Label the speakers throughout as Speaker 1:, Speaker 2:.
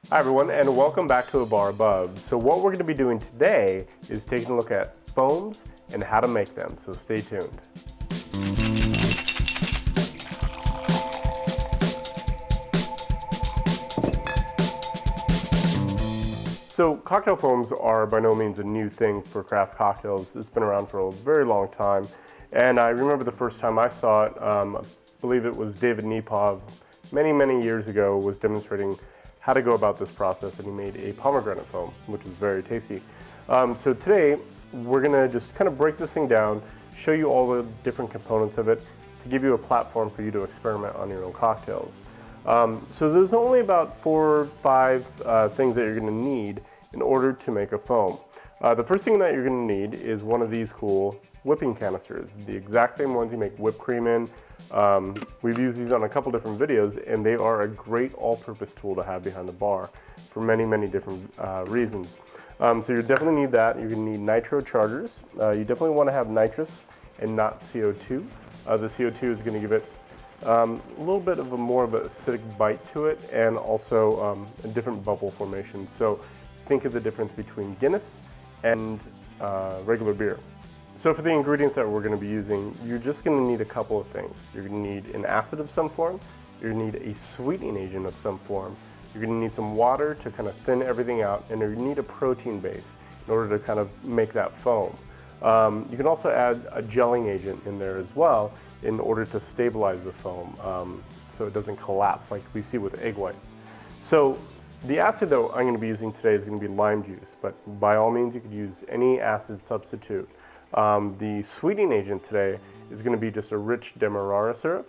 Speaker 1: Hi everyone, and welcome back to A Bar Above. So what we're going to be doing today is taking a look at foams and how to make them, so stay tuned. So cocktail foams are by no means a new thing for craft cocktails. It's been around for a very long time, and I remember the first time I saw it, I believe it was David Nepov, many years ago, was demonstrating how to go about this process, and he made a pomegranate foam, which was very tasty. So today, we're gonna just kind of break this thing down, show you all the different components of it, to give you a platform for you to experiment on your own cocktails. So there's only about 4 or 5 things that you're gonna need in order to make a foam. The first thing that you're gonna need is one of these cool whipping canisters, the exact same ones you make whipped cream in. We've used these on a couple different videos, and they are a great all-purpose tool to have behind the bar for many different reasons. So you definitely need that. You're gonna need nitro chargers. You definitely wanna have nitrous and not CO2. The CO2 is gonna give it a little bit of more of an acidic bite to it, and also a different bubble formation. So think of the difference between Guinness and regular beer. So for the ingredients that we're going to be using, you're just going to need a couple of things. You're going to need an acid of some form, you're going to need a sweetening agent of some form, you're going to need some water to kind of thin everything out, and you need a protein base in order to kind of make that foam. You can also add a gelling agent in there as well in order to stabilize the foam so it doesn't collapse like we see with egg whites. So the acid that I'm going to be using today is going to be lime juice, but by all means you could use any acid substitute. The sweetening agent today is going to be just a rich demerara syrup,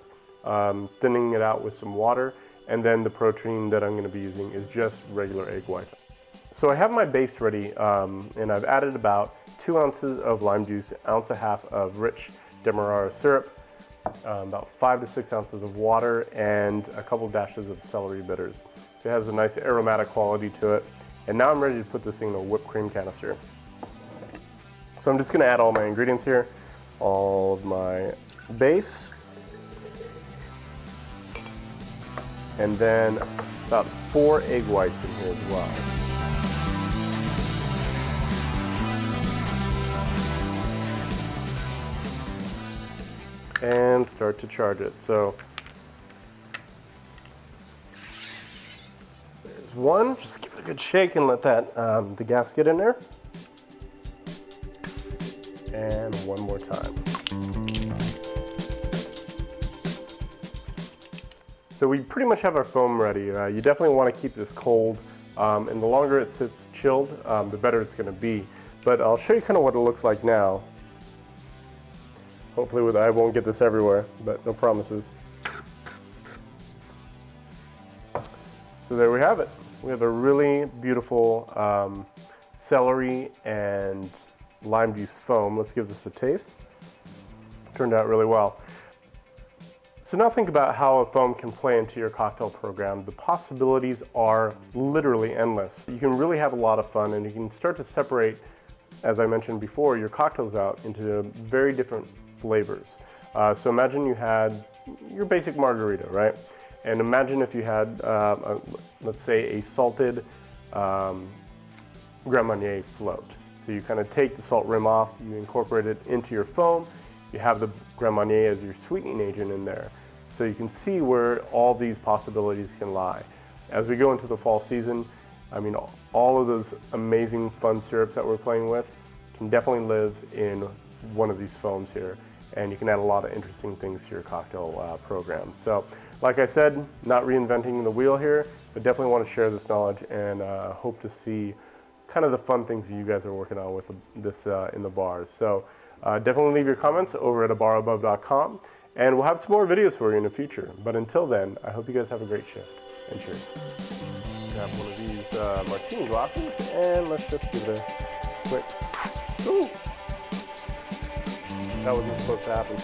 Speaker 1: thinning it out with some water, and then the protein that I'm going to be using is just regular egg white. So I have my base ready, and I've added about 2 ounces of lime juice, 1.5 ounces of rich demerara syrup, about 5 to 6 ounces of water, and a couple dashes of celery bitters. So it has a nice aromatic quality to it. And now I'm ready to put this thing in a whipped cream canister. So I'm just going to add all my ingredients here, all of my base, and then about 4 egg whites in here as well. And start to charge it. So there's one, just give it a good shake and let that the gas get in there. And one more time. So we pretty much have our foam ready. You definitely want to keep this cold, and the longer it sits chilled, the better it's going to be. But I'll show you kind of what it looks like now. Hopefully I won't get this everywhere, but no promises. So there we have it. We have a really beautiful celery and lime juice foam. Let's give this a taste. Turned out really well. So now think about how a foam can play into your cocktail program. The possibilities are literally endless. You can really have a lot of fun, and you can start to separate, as I mentioned before, your cocktails out into very different flavors. So imagine you had your basic margarita, right? And imagine if you had, let's say, a salted Grand Marnier float. So you kind of take the salt rim off, you incorporate it into your foam, you have the Grand Marnier as your sweetening agent in there. So you can see where all these possibilities can lie. As we go into the fall season, I mean, all of those amazing fun syrups that we're playing with can definitely live in one of these foams here, and you can add a lot of interesting things to your cocktail program. So, like I said, not reinventing the wheel here, but definitely want to share this knowledge, and hope to see kind of the fun things that you guys are working on with this in the bars. So definitely leave your comments over at abarabove.com, and we'll have some more videos for you in the future. But until then, I hope you guys have a great shift, and cheers. Grab one of these martini glasses, and let's just give it a quick, ooh, that wasn't supposed to happen.